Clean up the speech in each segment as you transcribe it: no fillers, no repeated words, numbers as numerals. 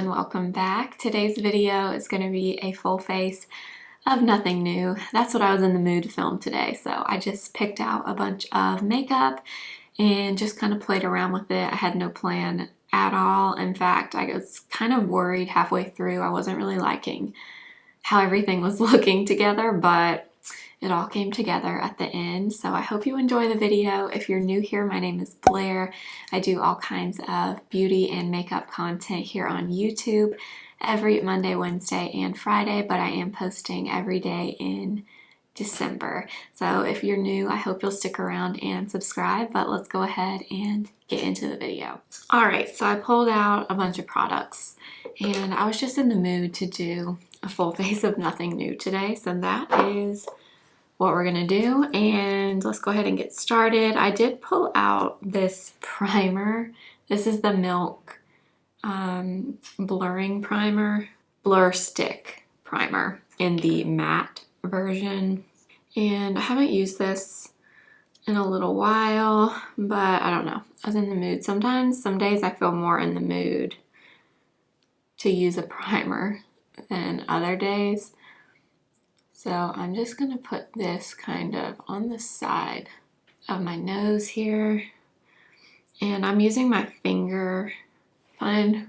everyone, welcome back. Today's video is going to be a full face of nothing new. That's what I was in the mood to film today, so I just picked out a bunch of makeup and just kind of played around with it. I had no plan at all. In fact, I was kind of worried halfway through. I wasn't really liking how everything was looking together, but it all came together at the end. So I hope you enjoy the video. If you're new here, my name is Blair. I do all kinds of beauty and makeup content here on YouTube every Monday, Wednesday, and Friday, but I am posting every day in December. So if you're new, I hope you'll stick around and subscribe, but let's go ahead and get into the video. All right, so I pulled out a bunch of products and I was just in the mood to do a full face of nothing new today. So that is what we're gonna do, and let's go ahead and get started. I did pull out this primer. This is the Milk blurring primer, blur stick primer in the matte version, and I haven't used this in a little while, but I don't know, I was in the mood. Sometimes, some days I feel more in the mood to use a primer than other days. So I'm just gonna put this kind of on the side of my nose here. And I'm using my finger. I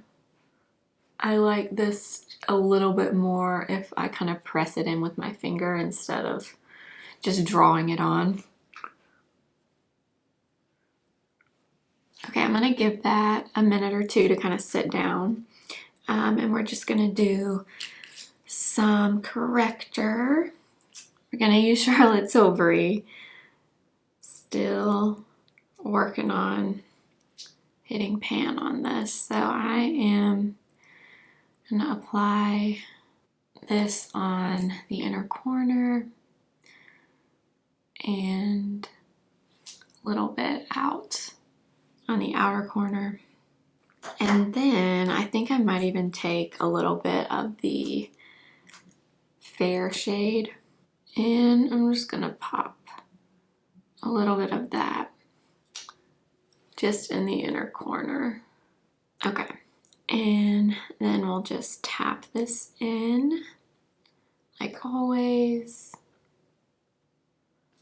like this a little bit more if I kind of press it in with my finger instead of just drawing it on. Okay, I'm gonna give that a minute or two to kind of sit down. And we're just gonna do some Corrector. We're gonna use Charlotte Tilbury. Still working on hitting pan on this. So I am gonna apply this on the inner corner and a little bit out on the outer corner. And then I think I might even take a little bit of the fair shade and I'm just gonna pop a little bit of that just in the inner corner. Okay, and then we'll just tap this in like always.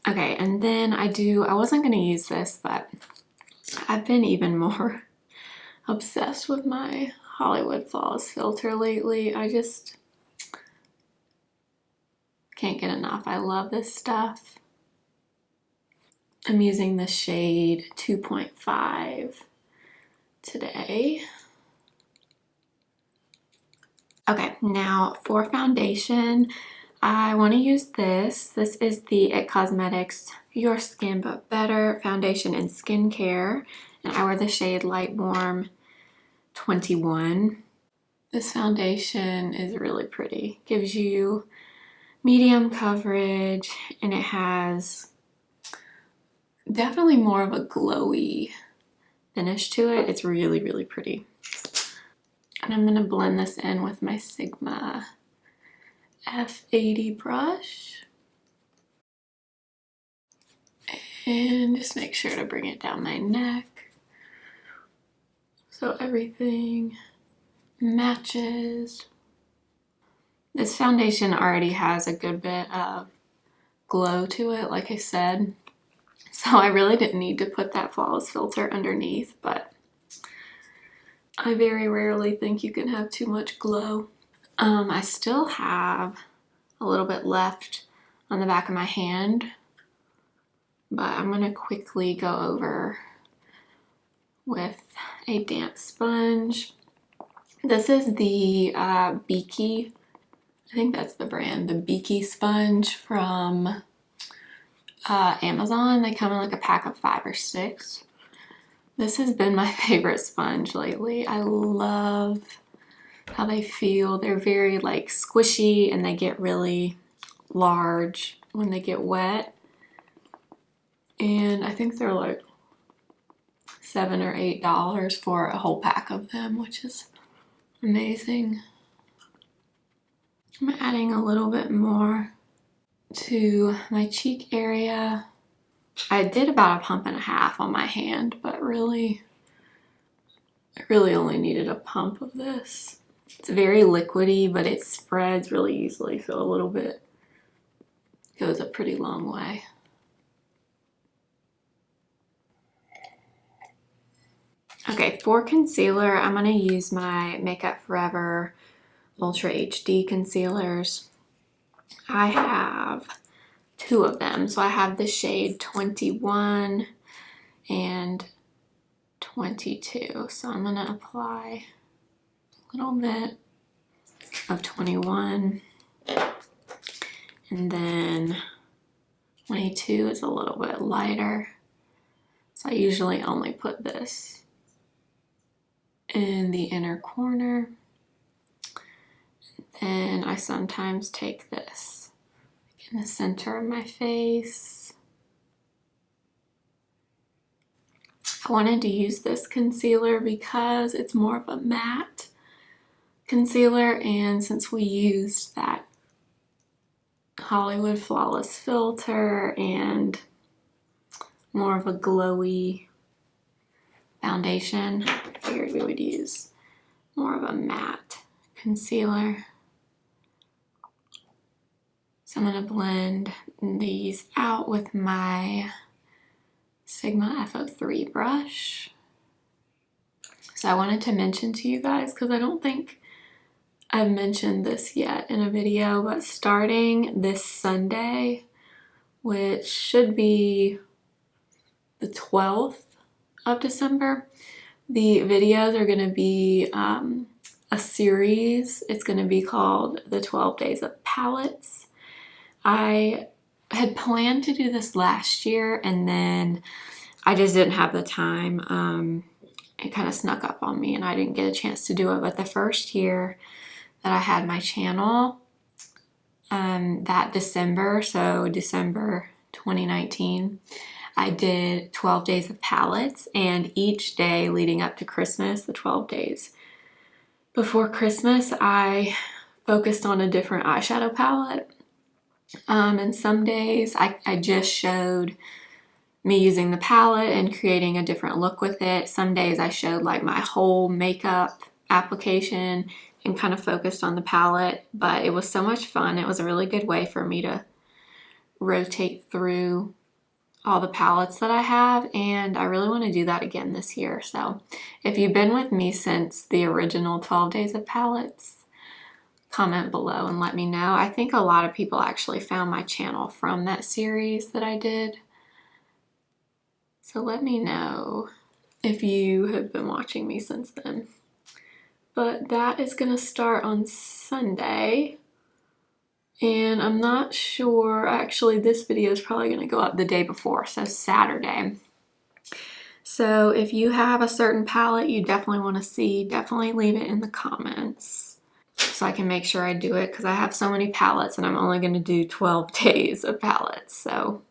Okay, and then I wasn't gonna use this, but I've been even more obsessed with my Hollywood Flawless filter lately. I just can't get enough. I love this stuff. I'm using the shade 2.5 today. Okay, now for foundation, I want to use this. This is the It Cosmetics Your Skin But Better Foundation and Skincare, and I wear the shade Light Warm 21. This foundation is really pretty. Gives you medium coverage and it has definitely more of a glowy finish to it. It's really, really pretty. And I'm gonna blend this in with my Sigma F80 brush. And just make sure to bring it down my neck so everything matches. This foundation already has a good bit of glow to it, like I said. So I really didn't need to put that flawless filter underneath, but I very rarely think you can have too much glow. I still have a little bit left on the back of my hand, but I'm gonna quickly go over with a damp sponge. This is the Beaky, I think that's the brand, the Beaky sponge from Amazon. They come in like a pack of 5 or 6. This has been my favorite sponge lately. I love how they feel. They're very like squishy and they get really large when they get wet. And I think they're like $7 or $8 for a whole pack of them, which is amazing. I'm adding a little bit more to my cheek area. I did about a pump and a half on my hand, but really, I really only needed a pump of this. It's very liquidy, but it spreads really easily, so a little bit goes a pretty long way. Okay, for concealer, I'm going to use my Makeup Forever Ultra HD concealers. I have two of them. So I have the shade 21 and 22. So I'm going to apply a little bit of 21, and then 22 is a little bit lighter. So I usually only put this in the inner corner. And I sometimes take this in the center of my face. I wanted to use this concealer because it's more of a matte concealer, and since we used that Hollywood Flawless filter and more of a glowy foundation, I figured we would use more of a matte concealer. So I'm going to blend these out with my Sigma F03 brush. So I wanted to mention to you guys, because I don't think I've mentioned this yet in a video, but starting this Sunday, which should be the 12th of December, the videos are going to be a series. It's going to be called the 12 Days of Palettes. I had planned to do this last year, and then I just didn't have the time. It kind of snuck up on me and I didn't get a chance to do it. But the first year that I had my channel, that December, so December 2019, I did 12 days of palettes, and each day leading up to Christmas, the 12 days before Christmas, I focused on a different eyeshadow palette. And some days I just showed me using the palette and creating a different look with it. Some days I showed like my whole makeup application and kind of focused on the palette, but it was so much fun. It was a really good way for me to rotate through all the palettes that I have, and I really want to do that again this year. So if you've been with me since the original 12 days of palettes, comment below and let me know. I think a lot of people actually found my channel from that series that I did. So let me know if you have been watching me since then. But that is going to start on Sunday. And I'm not sure, actually this video is probably going to go up the day before, so Saturday. So if you have a certain palette you definitely want to see, definitely leave it in the comments so I can make sure I do it, because I have so many palettes and I'm only going to do 12 days of palettes. So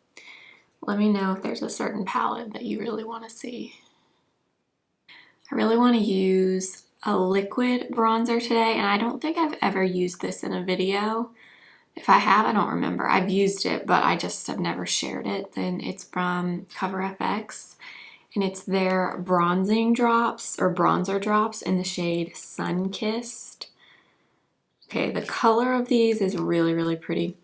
let me know if there's a certain palette that you really want to see. I really want to use a liquid bronzer today, and I don't think I've ever used this in a video. If I have, I don't remember. I've used it, but I just have never shared it. Then it's from CoverFX, and it's their bronzing drops or bronzer drops in the shade Sunkissed. Okay, the color of these is really, really pretty.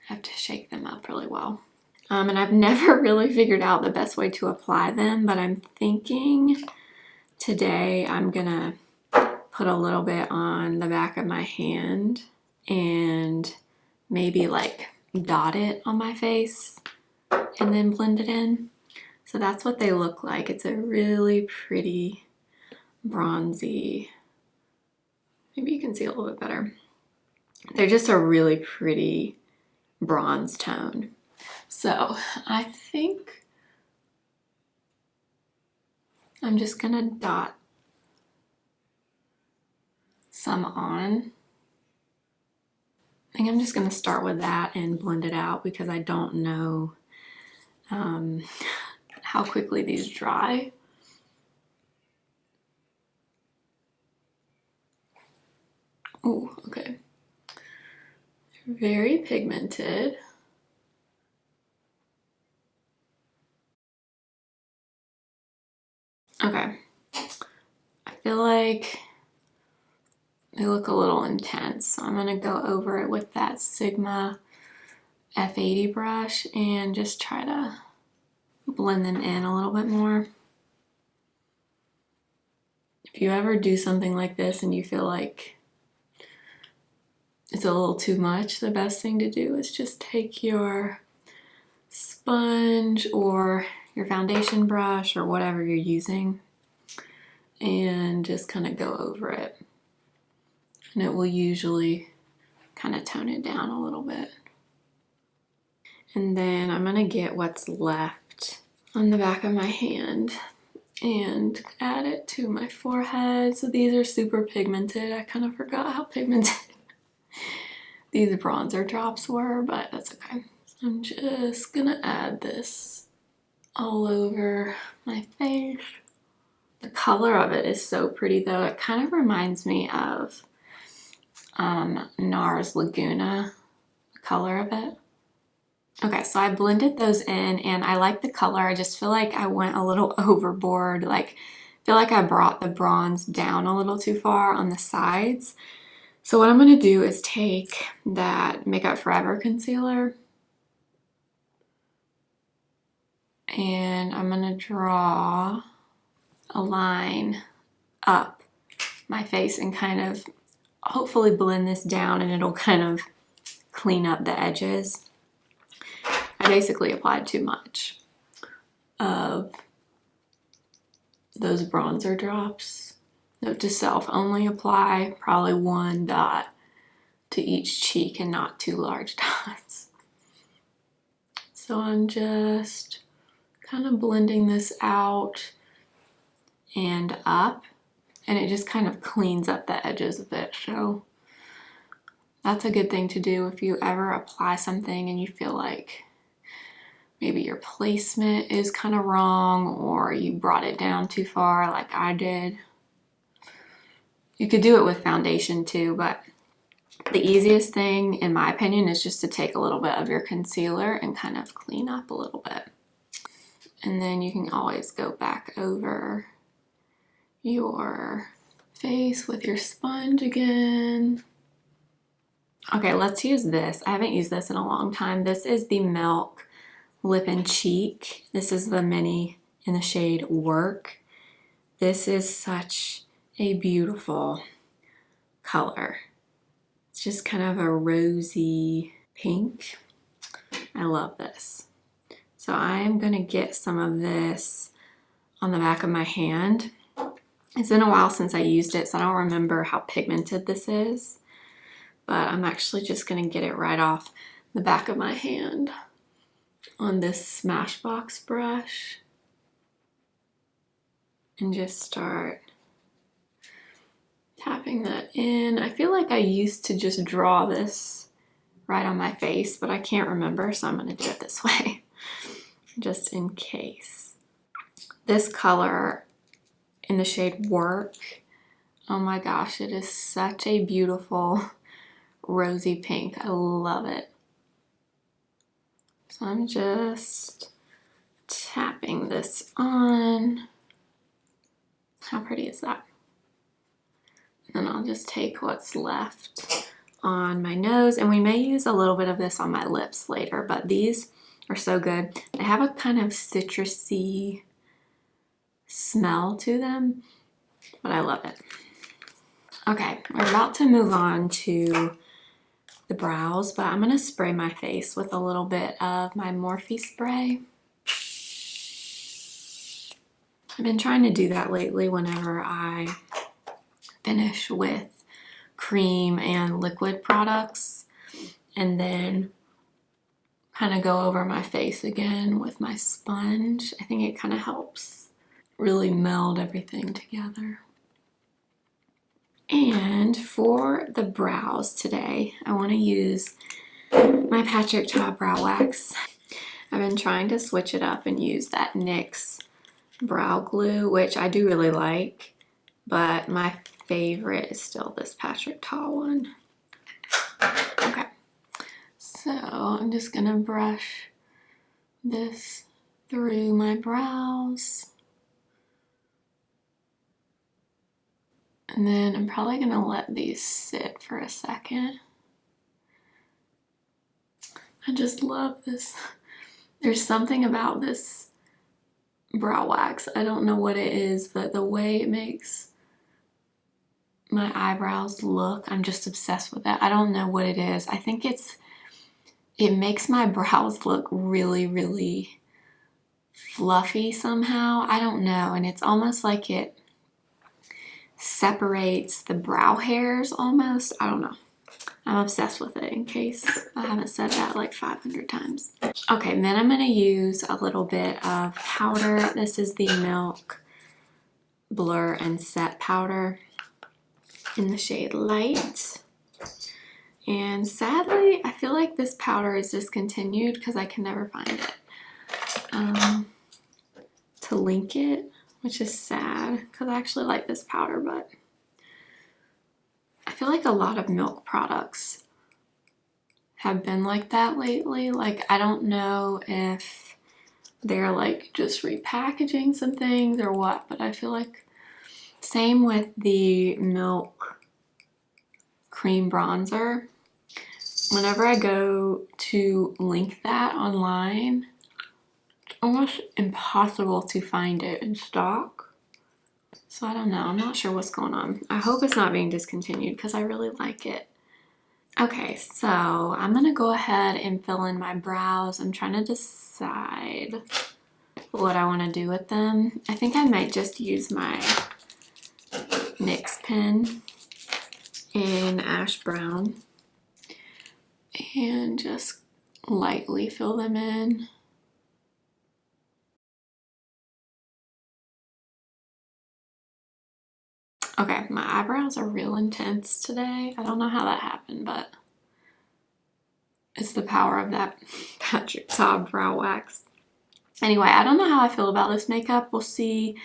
I have to shake them up really well. And I've never really figured out the best way to apply them, but I'm thinking today I'm gonna put a little bit on the back of my hand and maybe like dot it on my face and then blend it in. So that's what they look like. It's a really pretty bronzy, maybe you can see a little bit better. They're just a really pretty bronze tone. So I think I'm just gonna dot some on. I think I'm just gonna start with that and blend it out because I don't know how quickly these dry. Oh, okay. Very pigmented. Okay. I feel like they look a little intense. So I'm gonna go over it with that Sigma F80 brush and just try to blend them in a little bit more. If you ever do something like this and you feel like it's a little too much, the best thing to do is just take your sponge or your foundation brush or whatever you're using and just kind of go over it. And it will usually kind of tone it down a little bit. And then I'm gonna get what's left on the back of my hand and add it to my forehead. So these are super pigmented. I kind of forgot how pigmented these bronzer drops were, but that's okay. So I'm just gonna add this all over my face. The color of it is so pretty though. It kind of reminds me of NARS Laguna, the color of it. Okay, so I blended those in and I like the color. I just feel like I went a little overboard. Like, I feel like I brought the bronze down a little too far on the sides. So what I'm gonna do is take that Makeup Forever concealer and I'm gonna draw a line up my face and kind of hopefully blend this down, and it'll kind of clean up the edges. I basically applied too much of those bronzer drops. Note to self, only apply probably one dot to each cheek and not two large dots. So I'm just kind of blending this out and up, and it just kind of cleans up the edges of it. So that's a good thing to do if you ever apply something and you feel like maybe your placement is kind of wrong or you brought it down too far like I did. You could do it with foundation too, but the easiest thing in my opinion is just to take a little bit of your concealer and kind of clean up a little bit. And then you can always go back over your face with your sponge again. Okay, let's use this. I haven't used this in a long time. This is the Milk Lip and Cheek. This is the mini in the shade Werk. This is such a beautiful color. It's just kind of a rosy pink. I love this. So I'm gonna get some of this on the back of my hand. It's been a while since I used it, so I don't remember how pigmented this is, but I'm actually just gonna get it right off the back of my hand on this Smashbox brush and just start tapping that in. I feel like I used to just draw this right on my face, but I can't remember, so I'm gonna do it this way just in case. This color in the shade Werk, oh my gosh, it is such a beautiful rosy pink. I love it. So I'm just tapping this on. How pretty is that? And I'll just take what's left on my nose, and we may use a little bit of this on my lips later, but these are so good. They have a kind of citrusy smell to them, but I love it. Okay, we're about to move on to the brows, but I'm gonna spray my face with a little bit of my Morphe spray. I've been trying to do that lately whenever I finish with cream and liquid products, and then kind of go over my face again with my sponge. I think it kind of helps really meld everything together. And for the brows today, I want to use my Patrick Ta Brow Wax. I've been trying to switch it up and use that NYX brow glue, which I do really like, but my favorite is still this Patrick Ta one. Okay, so I'm just gonna brush this through my brows. And then I'm probably gonna let these sit for a second. I just love this. There's something about this brow wax. I don't know what it is, but the way it makes my eyebrows look, I'm just obsessed with it. I don't know what it is. I think it makes my brows look really, really fluffy somehow. I don't know. And it's almost like it separates the brow hairs almost. I don't know. I'm obsessed with it, in case I haven't said that like 500 times. Okay, and then I'm going to use a little bit of powder. This is the Milk Blur and Set powder in the shade Light. And sadly, I feel like this powder is discontinued because I can never find it to link it, which is sad because I actually like this powder, but I feel like a lot of Milk products have been like that lately. Like, I don't know if they're like just repackaging some things or what, but I feel like same with the Milk cream bronzer. Whenever I go to link that online, it's almost impossible to find it in stock. So I don't know. I'm not sure what's going on. I hope it's not being discontinued because I really like it. Okay, so I'm going to go ahead and fill in my brows. I'm trying to decide what I want to do with them. I think I might just use my NYX pen in Ash Brown and just lightly fill them in. Okay, my eyebrows are real intense today. I don't know how that happened, but it's the power of that Patrick Ta brow wax. Anyway, I don't know how I feel about this makeup. We'll see.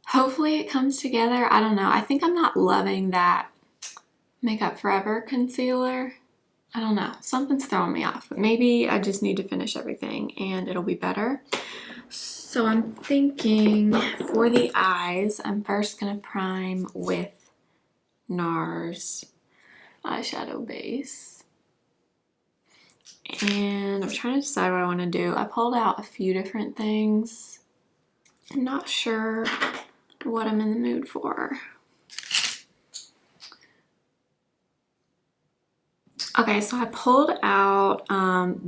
Hopefully it comes together. I don't know. I think I'm not loving that Makeup Forever concealer. I don't know. Something's throwing me off. But maybe I just need to finish everything and it'll be better. So I'm thinking for the eyes, I'm first going to prime with NARS eyeshadow base. And I'm trying to decide what I want to do. I pulled out a few different things. I'm not sure what I'm in the mood for. Okay, so I pulled out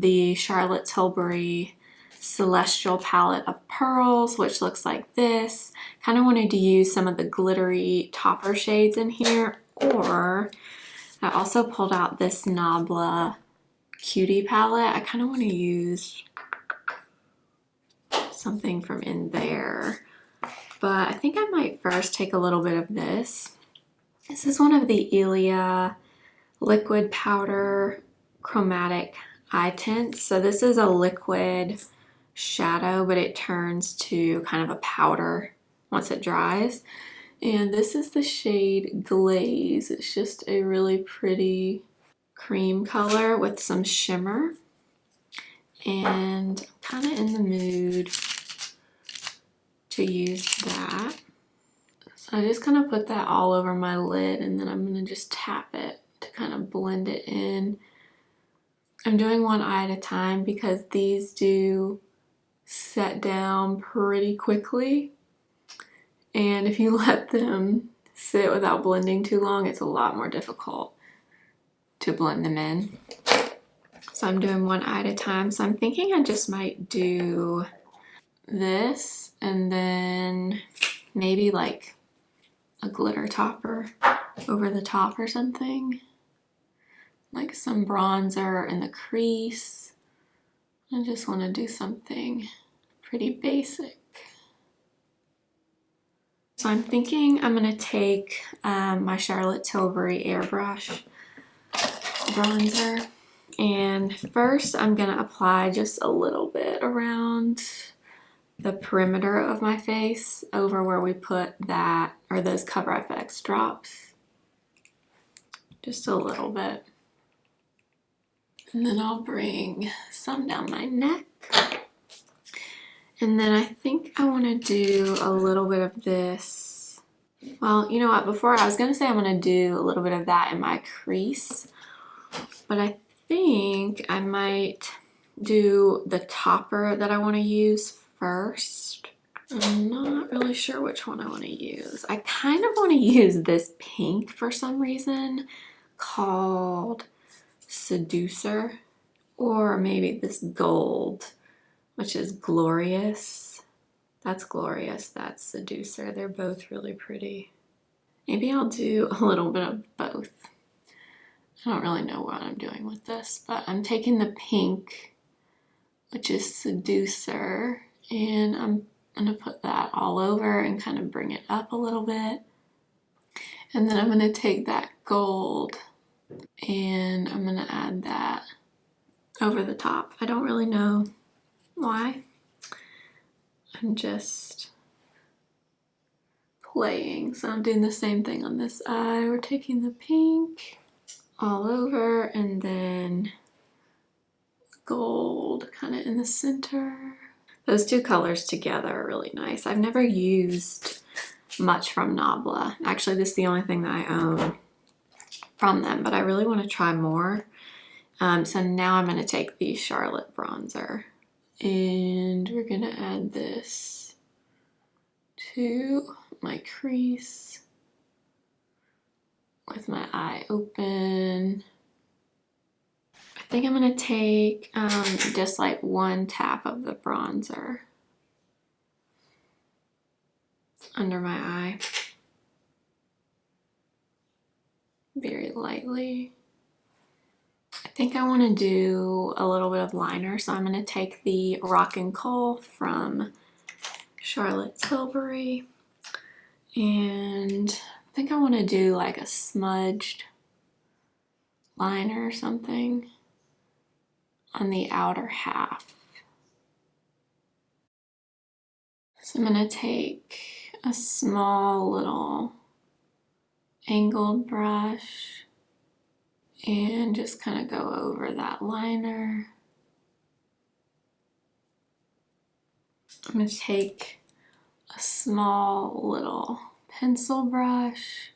the Charlotte Tilbury Celestial palette of pearls, which looks like this. Kind of wanted to use some of the glittery topper shades in here, or I also pulled out this Nabla Cutie palette. I kind of want to use something from in there, but I think I might first take a little bit of this. This is one of the Ilia liquid powder chromatic eye tints. So this is a liquid shadow, but it turns to kind of a powder once it dries. And this is the shade Glaze. It's just a really pretty cream color with some shimmer. And I'm kind of in the mood to use that. So I just kind of put that all over my lid, and then I'm going to just tap it to kind of blend it in. I'm doing one eye at a time because these do set down pretty quickly, and if you let them sit without blending too long, it's a lot more difficult to blend them in. So I'm doing one eye at a time. So I'm thinking I just might do this and then maybe like a glitter topper over the top or something, like some bronzer in the crease. I just want to do something pretty basic. So I'm thinking I'm going to take my Charlotte Tilbury airbrush bronzer, and first I'm going to apply just a little bit around the perimeter of my face over where we put that, or those Cover FX drops. Just a little bit. And then I'll bring some down my neck. And then I think I want to do a little bit of this Well, you know what? Before I was going to say I'm going to do a little bit of that in my crease, but I think I might do the topper that I want to use first. I'm not really sure which one I want to use. I kind of want to use this pink for some reason called Seducer, or maybe this gold, which is Glorious. That's Glorious, that's Seducer. They're both really pretty. Maybe I'll do a little bit of both. I don't really know what I'm doing with this, but I'm taking the pink, which is Seducer, and I'm gonna put that all over and kind of bring it up a little bit. And then I'm gonna take that gold and I'm gonna add that over the top. I don't really know why. I'm just playing. So I'm doing the same thing on this eye. We're taking the pink all over and then gold kind of in the center. Those two colors together are really nice. I've never used much from Nabla. Actually, this is the only thing that I own from them, but I really want to try more. So now I'm going to take the Charlotte bronzer and we're going to add this to my crease with my eye open. I think I'm going to take just like one tap of the bronzer under my eye, very lightly. I think I want to do a little bit of liner, so I'm going to take the Rock and Kohl from Charlotte Tilbury, and I think I want to do like a smudged liner or something on the outer half. So I'm going to take a small little angled brush and just kind of go over that liner. I'm going to take a small little pencil brush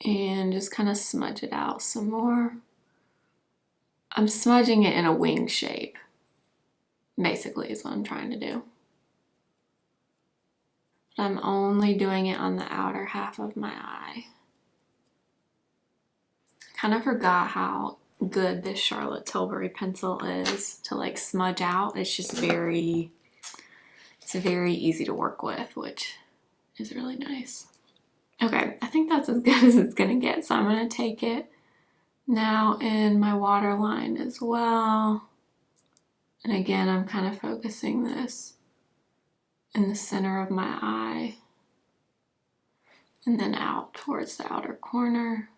and just kind of smudge it out some more. I'm smudging it in a wing shape, basically, is what I'm trying to do. But I'm only doing it on the outer half of my eye. Kind of forgot how good this Charlotte Tilbury pencil is to like smudge out. It's just very easy to work with, which is really nice. Okay, I think that's as good as it's gonna get, so I'm gonna take it now in my waterline as well. And again, I'm kind of focusing this in the center of my eye and then out towards the outer corner.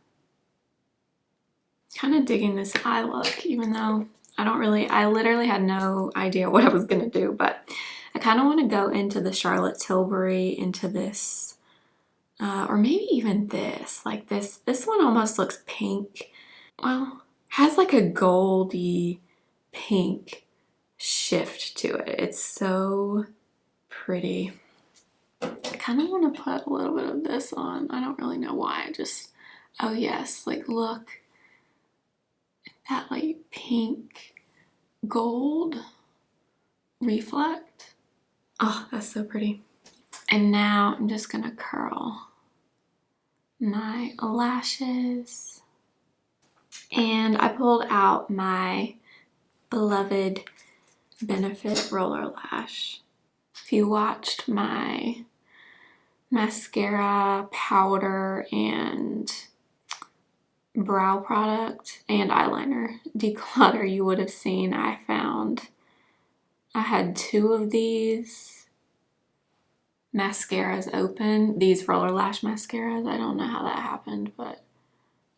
Kind of digging this eye look, even though I literally had no idea what I was gonna do, but I kind of want to go into the Charlotte Tilbury, into this, or maybe even this, like this one almost looks pink. Well, has like a goldy pink shift to it. It's so pretty. I kind of want to put a little bit of this on. I don't really know why. Oh yes, like look at that like pink gold reflect. Oh, that's so pretty. And now I'm just gonna curl my lashes. And I pulled out my beloved Benefit Roller Lash. If you watched my mascara, powder, and brow product and eyeliner declutter, you would have seen I had two of these mascaras open, these roller lash mascaras. I don't know how that happened, but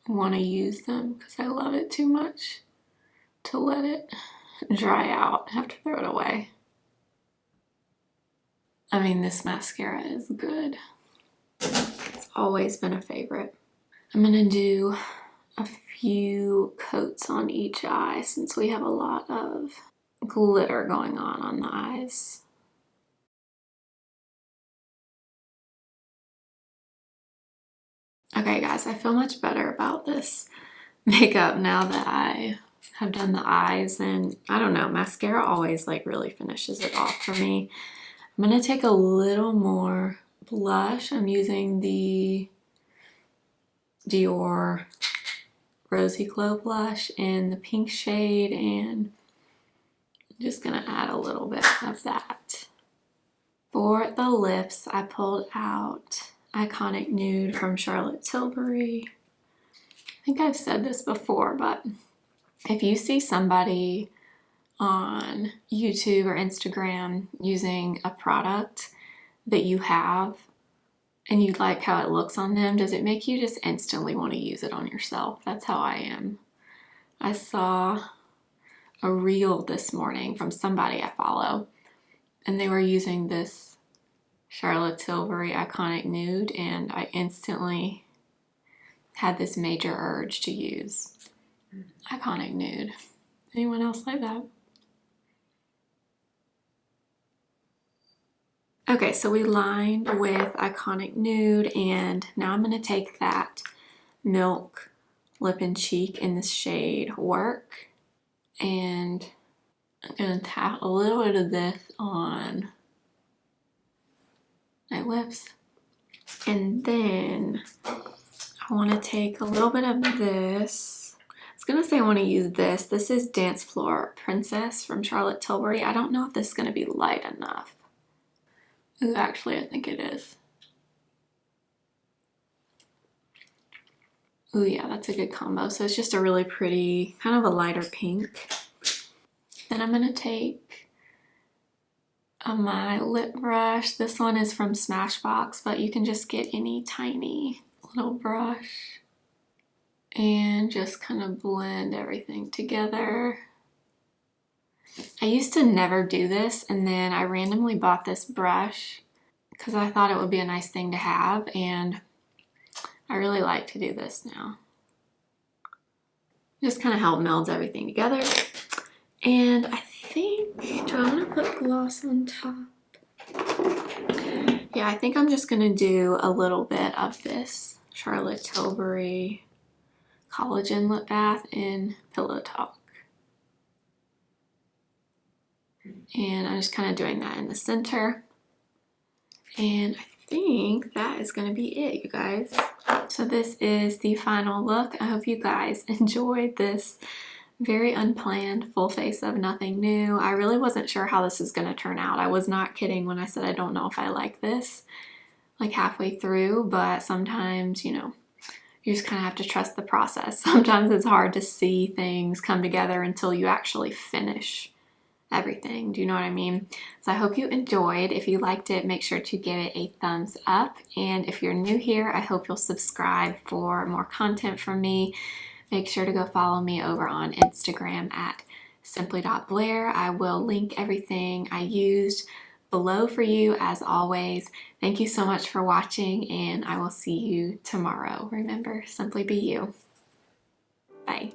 I want to use them because I love it too much to let it dry out. I have to throw it away. I mean, this mascara is good. It's always been a favorite. I'm gonna do a few coats on each eye since we have a lot of glitter going on the eyes. Okay guys, I feel much better about this makeup now that I have done the eyes, and I don't know, mascara always like really finishes it off for me. I'm gonna take a little more blush. I'm using the Dior Rosy Glow blush in the pink shade, and I'm just gonna add a little bit of that. For the lips, I pulled out Iconic Nude from Charlotte Tilbury. I think I've said this before, but if you see somebody on YouTube or Instagram using a product that you have and you like how it looks on them, does it make you just instantly want to use it on yourself? That's how I am. I saw a reel this morning from somebody I follow, and they were using this Charlotte Tilbury Iconic Nude, and I instantly had this major urge to use Iconic Nude. Anyone else like that? Okay, so we lined with Iconic Nude, and now I'm going to take that Milk Lip and Cheek in the shade Work, and I'm going to tap a little bit of this on my lips, and then I want to take a little bit of this. I was going to say I want to use this. This is Dancefloor Princess from Charlotte Tilbury. I don't know if this is going to be light enough. Ooh, actually, I think it is. Ooh, yeah, that's a good combo. So it's just a really pretty, kind of a lighter pink. Then I'm going to take my lip brush. This one is from Smashbox, but you can just get any tiny little brush and just kind of blend everything together. I used to never do this, and then I randomly bought this brush because I thought it would be a nice thing to have, and I really like to do this now. Just kind of help melds everything together. And I think, do I want to put gloss on top? Yeah, I think I'm just going to do a little bit of this Charlotte Tilbury Collagen Lip Bath in Pillow Talk. And I'm just kind of doing that in the center. And I think that is going to be it, you guys. So this is the final look. I hope you guys enjoyed this very unplanned full face of nothing new. I really wasn't sure how this is going to turn out. I was not kidding when I said I don't know if I like this like halfway through, but sometimes, you know, you just kind of have to trust the process. Sometimes it's hard to see things come together until you actually finish everything. Do you know what I mean? So I hope you enjoyed. If you liked it, make sure to give it a thumbs up. And if you're new here, I hope you'll subscribe for more content from me. Make sure to go follow me over on Instagram at simply.blair. I will link everything I used below for you as always. Thank you so much for watching, and I will see you tomorrow. Remember, simply be you. Bye.